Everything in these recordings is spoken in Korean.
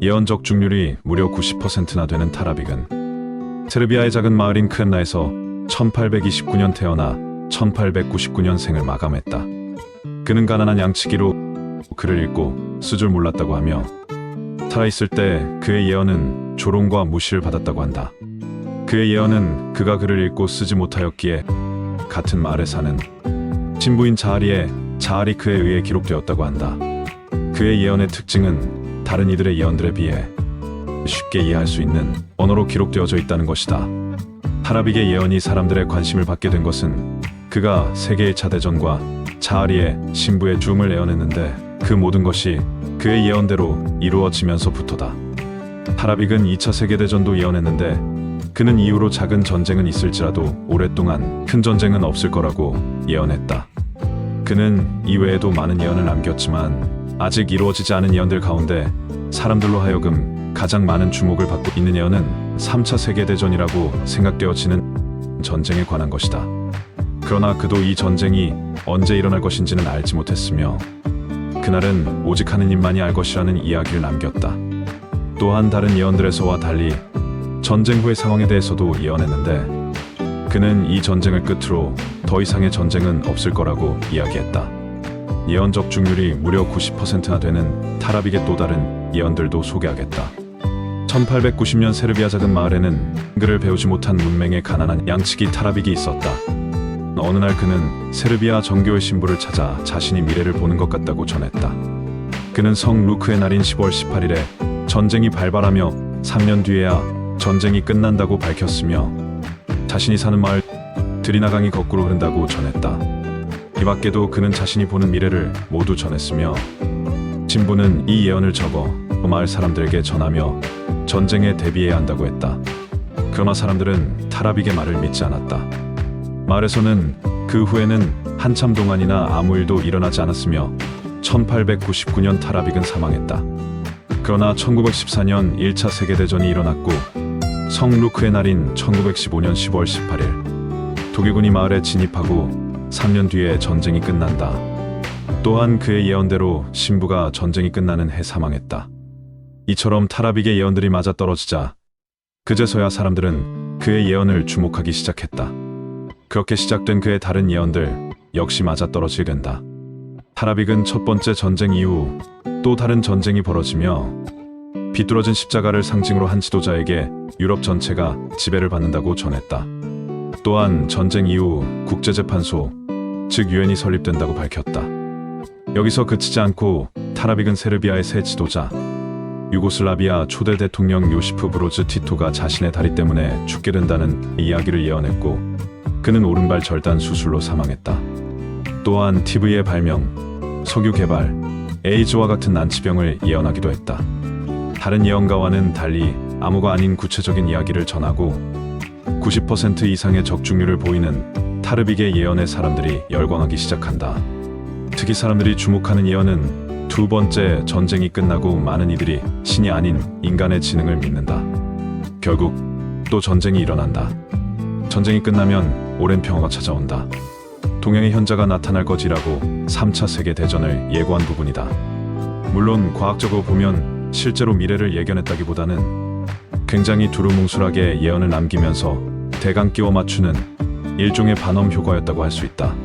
예언 적중률이 무려 90%나 되는 타라빅은 세르비아의 작은 마을인 크렘나에서 1829년 태어나 1899년생을 마감했다. 그는 가난한 양치기로 글을 읽고 쓸 줄 몰랐다고 하며 살아있을 때 그의 예언은 조롱과 무시를 받았다고 한다. 그의 예언은 그가 글을 읽고 쓰지 못하였기에 같은 마을에 사는 친부인 자알이 그에 의해 기록되었다고 한다. 그의 예언의 특징은 다른 이들의 예언들에 비해 쉽게 이해할 수 있는 언어로 기록되어져 있다는 것이다. 타라빅의 예언이 사람들의 관심을 받게 된 것은 그가 세계 1차 대전과 자알이의 신부의 죽음을 예언했는데 그 모든 것이 그의 예언대로 이루어지면서부터다. 타라빅은 2차 세계대전도 예언했는데 그는 이후로 작은 전쟁은 있을지라도 오랫동안 큰 전쟁은 없을 거라고 예언했다. 그는 이외에도 많은 예언을 남겼지만 아직 이루어지지 않은 예언들 가운데 사람들로 하여금 가장 많은 주목을 받고 있는 예언은 3차 세계대전이라고 생각되어지는 전쟁에 관한 것이다. 그러나 그도 이 전쟁이 언제 일어날 것인지는 알지 못했으며 그날은 오직 하느님만이 알 것이라는 이야기를 남겼다. 또한 다른 예언들에서와 달리 전쟁 후의 상황에 대해서도 예언했는데 그는 이 전쟁을 끝으로 더 이상의 전쟁은 없을 거라고 이야기했다. 예언 적중률이 무려 90%나 되는 타라빅의 또 다른 예언들도 소개하겠다. 1890년 세르비아 작은 마을에는 한글을 배우지 못한 문맹의 가난한 양치기 타라빅이 있었다. 어느 날 그는 세르비아 정교의 신부를 찾아 자신이 미래를 보는 것 같다고 전했다. 그는 성 루크의 날인 10월 18일에 전쟁이 발발하며 3년 뒤에야 전쟁이 끝난다고 밝혔으며 자신이 사는 마을 드리나강이 거꾸로 흐른다고 전했다. 이 밖에도 그는 자신이 보는 미래를 모두 전했으며 신부는 이 예언을 적어 마을 사람들에게 전하며 전쟁에 대비해야 한다고 했다. 그러나 사람들은 타라빅의 말을 믿지 않았다. 마을에서는 그 후에는 한참 동안이나 아무 일도 일어나지 않았으며 1899년 타라빅은 사망했다. 그러나 1914년 1차 세계대전이 일어났고 성 루크의 날인 1915년 10월 18일 독일군이 마을에 진입하고 3년 뒤에 전쟁이 끝난다. 또한 그의 예언대로 신부가 전쟁이 끝나는 해 사망했다. 이처럼 타라빅의 예언들이 맞아떨어지자 그제서야 사람들은 그의 예언을 주목하기 시작했다. 그렇게 시작된 그의 다른 예언들 역시 맞아떨어지게 된다. 타라빅은 첫 번째 전쟁 이후 또 다른 전쟁이 벌어지며 비뚤어진 십자가를 상징으로 한 지도자에게 유럽 전체가 지배를 받는다고 전했다. 또한 전쟁 이후 국제재판소, 즉 유엔이 설립된다고 밝혔다. 여기서 그치지 않고 타라빅은 세르비아의 새 지도자, 유고슬라비아 초대 대통령 요시프 브로즈 티토가 자신의 다리 때문에 죽게 된다는 이야기를 예언했고 그는 오른발 절단 수술로 사망했다. 또한 TV의 발명, 석유 개발, 에이즈와 같은 난치병을 예언하기도 했다. 다른 예언가와는 달리 암호가 아닌 구체적인 이야기를 전하고 90% 이상의 적중률을 보이는 타르빅의 예언에 사람들이 열광하기 시작한다. 특히 사람들이 주목하는 예언은 두 번째 전쟁이 끝나고 많은 이들이 신이 아닌 인간의 지능을 믿는다. 결국 또 전쟁이 일어난다. 전쟁이 끝나면 오랜 평화가 찾아온다. 동양의 현자가 나타날 것이라고 3차 세계대전을 예고한 부분이다. 물론 과학적으로 보면 실제로 미래를 예견했다기보다는 굉장히 두루뭉술하게 예언을 남기면서 대강 끼워 맞추는 일종의 반엄 효과였다고 할 수 있다.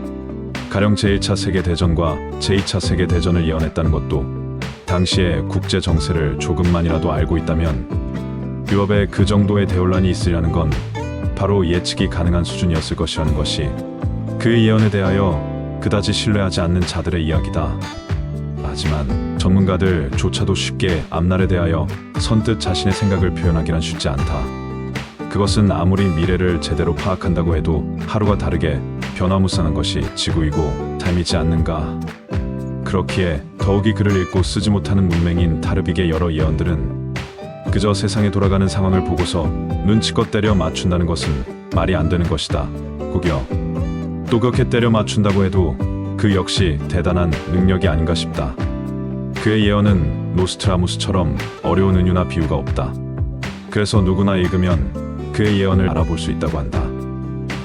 가령 제1차 세계대전과 제2차 세계대전을 예언했다는 것도 당시의 국제 정세를 조금만이라도 알고 있다면 유럽에 그 정도의 대혼란이 있으려는 건 바로 예측이 가능한 수준이었을 것이라는 것이 그의 예언에 대하여 그다지 신뢰하지 않는 자들의 이야기다. 하지만 전문가들조차도 쉽게 앞날에 대하여 선뜻 자신의 생각을 표현하기란 쉽지 않다. 그것은 아무리 미래를 제대로 파악한다고 해도 하루가 다르게 변화무쌍한 것이 지구이고 삶이지 않는가. 그렇기에 더욱이 글을 읽고 쓰지 못하는 문맹인 타르빅의 여러 예언들은 그저 세상에 돌아가는 상황을 보고서 눈치껏 때려 맞춘다는 것은 말이 안 되는 것이다. 혹여 또 그렇게 때려 맞춘다고 해도 그 역시 대단한 능력이 아닌가 싶다. 그의 예언은 노스트라무스처럼 어려운 은유나 비유가 없다. 그래서 누구나 읽으면 그의 예언을 알아볼 수 있다고 한다.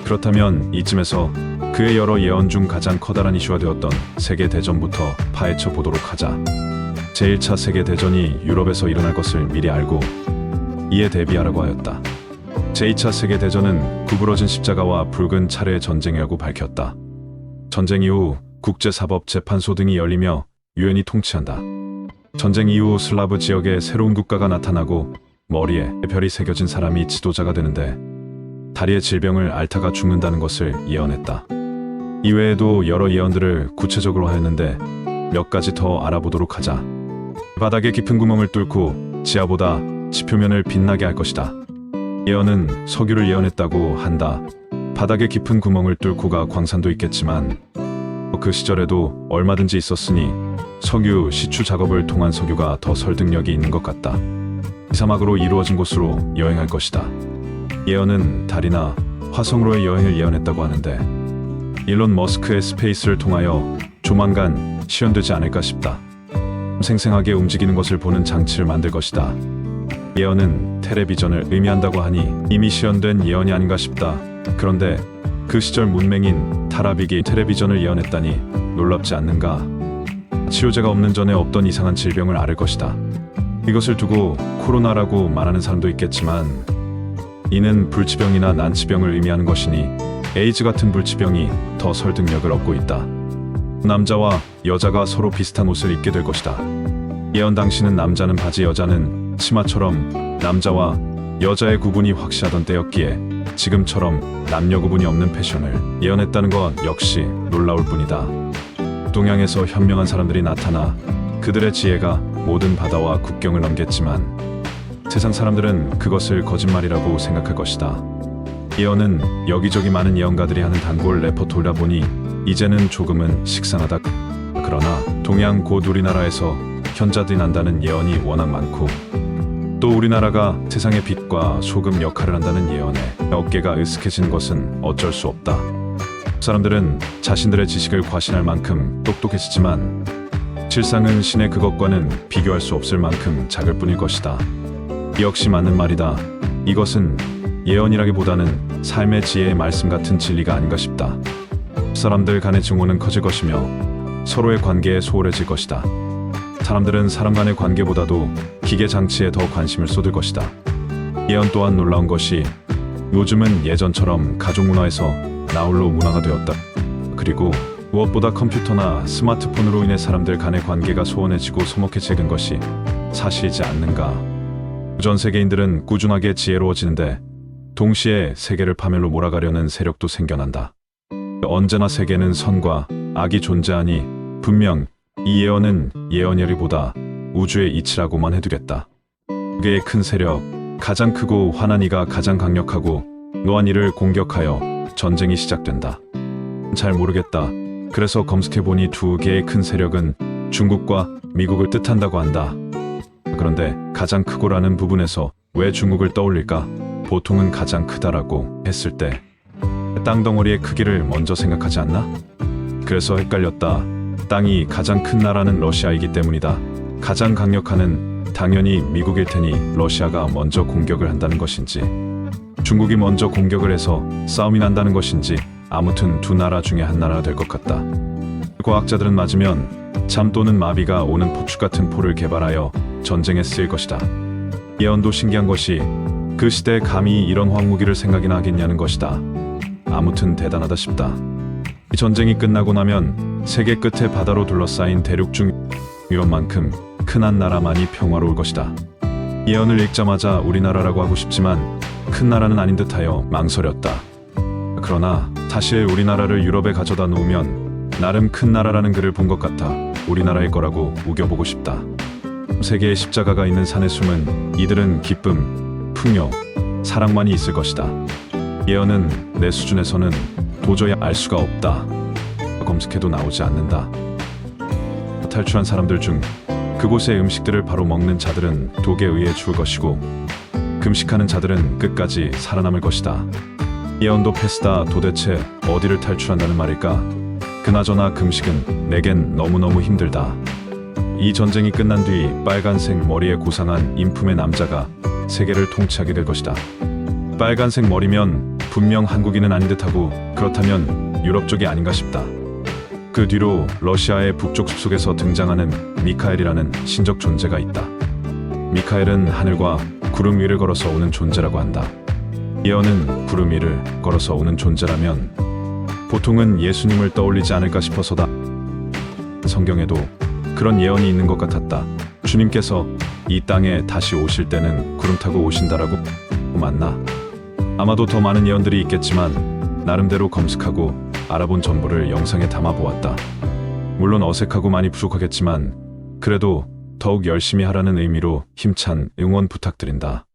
그렇다면 이쯤에서 그의 여러 예언 중 가장 커다란 이슈가 되었던 세계대전부터 파헤쳐 보도록 하자. 제1차 세계대전이 유럽에서 일어날 것을 미리 알고 이에 대비하라고 하였다. 제2차 세계대전은 구부러진 십자가와 붉은 차례의 전쟁이라고 밝혔다. 전쟁 이후 국제사법재판소 등이 열리며 유엔이 통치한다. 전쟁 이후 슬라브 지역에 새로운 국가가 나타나고 머리에 별이 새겨진 사람이 지도자가 되는데 다리의 질병을 앓다가 죽는다는 것을 예언했다. 이외에도 여러 예언들을 구체적으로 하였는데 몇 가지 더 알아보도록 하자. 바닥에 깊은 구멍을 뚫고 지하보다 지표면을 빛나게 할 것이다. 예언은 석유를 예언했다고 한다. 바닥에 깊은 구멍을 뚫고가 광산도 있겠지만 그 시절에도 얼마든지 있었으니 석유 시추 작업을 통한 석유가 더 설득력이 있는 것 같다. 사막으로 이루어진 곳으로 여행할 것이다. 예언은 달이나 화성으로의 여행을 예언했다고 하는데 일론 머스크의 스페이스를 통하여 조만간 시연되지 않을까 싶다. 생생하게 움직이는 것을 보는 장치를 만들 것이다. 예언은 텔레비전을 의미한다고 하니 이미 시연된 예언이 아닌가 싶다. 그런데 그 시절 문맹인 타라빅이 텔레비전을 예언했다니 놀랍지 않는가? 치료제가 없는 전에 없던 이상한 질병을 앓을 것이다. 이것을 두고 코로나라고 말하는 사람도 있겠지만 이는 불치병이나 난치병을 의미하는 것이니 에이즈 같은 불치병이 더 설득력을 얻고 있다. 남자와 여자가 서로 비슷한 옷을 입게 될 것이다. 예언 당시는 남자는 바지, 여자는 치마처럼 남자와 여자의 구분이 확실하던 때였기에 지금처럼 남녀 구분이 없는 패션을 예언했다는 것 역시 놀라울 뿐이다. 동양에서 현명한 사람들이 나타나 그들의 지혜가 모든 바다와 국경을 넘겼지만 세상 사람들은 그것을 거짓말이라고 생각할 것이다. 예언은 여기저기 많은 예언가들이 하는 단골 레퍼토리다 보니 이제는 조금은 식상하다. 그러나 동양 곧 우리나라에서 현자들이 난다는 예언이 워낙 많고 또 우리나라가 세상의 빛과 소금 역할을 한다는 예언에 어깨가 으쓱해지는 것은 어쩔 수 없다. 사람들은 자신들의 지식을 과신할 만큼 똑똑해지지만 실상은 신의 그것과는 비교할 수 없을 만큼 작을 뿐일 것이다. 역시 맞는 말이다. 이것은 예언이라기보다는 삶의 지혜의 말씀 같은 진리가 아닌가 싶다. 사람들 간의 증오는 커질 것이며 서로의 관계에 소홀해질 것이다. 사람들은 사람 간의 관계보다도 기계 장치에 더 관심을 쏟을 것이다. 예언 또한 놀라운 것이 요즘은 예전처럼 가족 문화에서 나홀로 문화가 되었다. 그리고 무엇보다 컴퓨터나 스마트폰으로 인해 사람들 간의 관계가 소원해지고 서먹해지는 것이 사실이지 않는가. 전 세계인들은 꾸준하게 지혜로워지는데 동시에 세계를 파멸로 몰아가려는 세력도 생겨난다. 언제나 세계는 선과 악이 존재하니 분명 이 예언은 예언이라기보다 우주의 이치라고만 해두겠다. 그의 큰 세력, 가장 크고 환한 이가 가장 강력하고 노한 이를 공격하여 전쟁이 시작된다. 잘 모르겠다. 그래서 검색해보니 두 개의 큰 세력은 중국과 미국을 뜻한다고 한다. 그런데 가장 크고라는 부분에서 왜 중국을 떠올릴까? 보통은 가장 크다라고 했을 때 땅덩어리의 크기를 먼저 생각하지 않나? 그래서 헷갈렸다. 땅이 가장 큰 나라는 러시아이기 때문이다. 가장 강력한은 당연히 미국일 테니 러시아가 먼저 공격을 한다는 것인지 중국이 먼저 공격을 해서 싸움이 난다는 것인지 아무튼 두 나라 중에 한 나라가 될 것 같다. 과학자들은 맞으면 잠 또는 마비가 오는 포축 같은 포를 개발하여 전쟁에 쓰일 것이다. 예언도 신기한 것이 그 시대에 감히 이런 황무기를 생각이나 하겠냐는 것이다. 아무튼 대단하다 싶다. 이 전쟁이 끝나고 나면 세계 끝에 바다로 둘러싸인 대륙 중 유럽만큼 큰 한 나라만이 평화로울 것이다. 예언을 읽자마자 우리나라라고 하고 싶지만 큰 나라는 아닌 듯하여 망설였다. 그러나 사실 우리나라를 유럽에 가져다 놓으면 나름 큰 나라라는 글을 본 것 같아 우리나라일 거라고 우겨보고 싶다. 세계의 십자가가 있는 산에 숨은 이들은 기쁨, 풍요, 사랑만이 있을 것이다. 예언은 내 수준에서는 도저히 알 수가 없다. 검색해도 나오지 않는다. 탈출한 사람들 중 그곳의 음식들을 바로 먹는 자들은 독에 의해 죽을 것이고 금식하는 자들은 끝까지 살아남을 것이다. 예언도 패스다. 도대체 어디를 탈출한다는 말일까? 그나저나 금식은 내겐 너무너무 힘들다. 이 전쟁이 끝난 뒤 빨간색 머리에 고상한 인품의 남자가 세계를 통치하게 될 것이다. 빨간색 머리면 분명 한국인은 아닌 듯하고 그렇다면 유럽 쪽이 아닌가 싶다. 그 뒤로 러시아의 북쪽 숲속에서 등장하는 미카엘이라는 신적 존재가 있다. 미카엘은 하늘과 구름 위를 걸어서 오는 존재라고 한다. 예언은 구름 위를 걸어서 오는 존재라면 보통은 예수님을 떠올리지 않을까 싶어서다. 성경에도 그런 예언이 있는 것 같았다. 주님께서 이 땅에 다시 오실 때는 구름 타고 오신다라고. 맞나? 아마도 더 많은 예언들이 있겠지만 나름대로 검색하고 알아본 정보를 영상에 담아보았다. 물론 어색하고 많이 부족하겠지만 그래도 더욱 열심히 하라는 의미로 힘찬 응원 부탁드린다.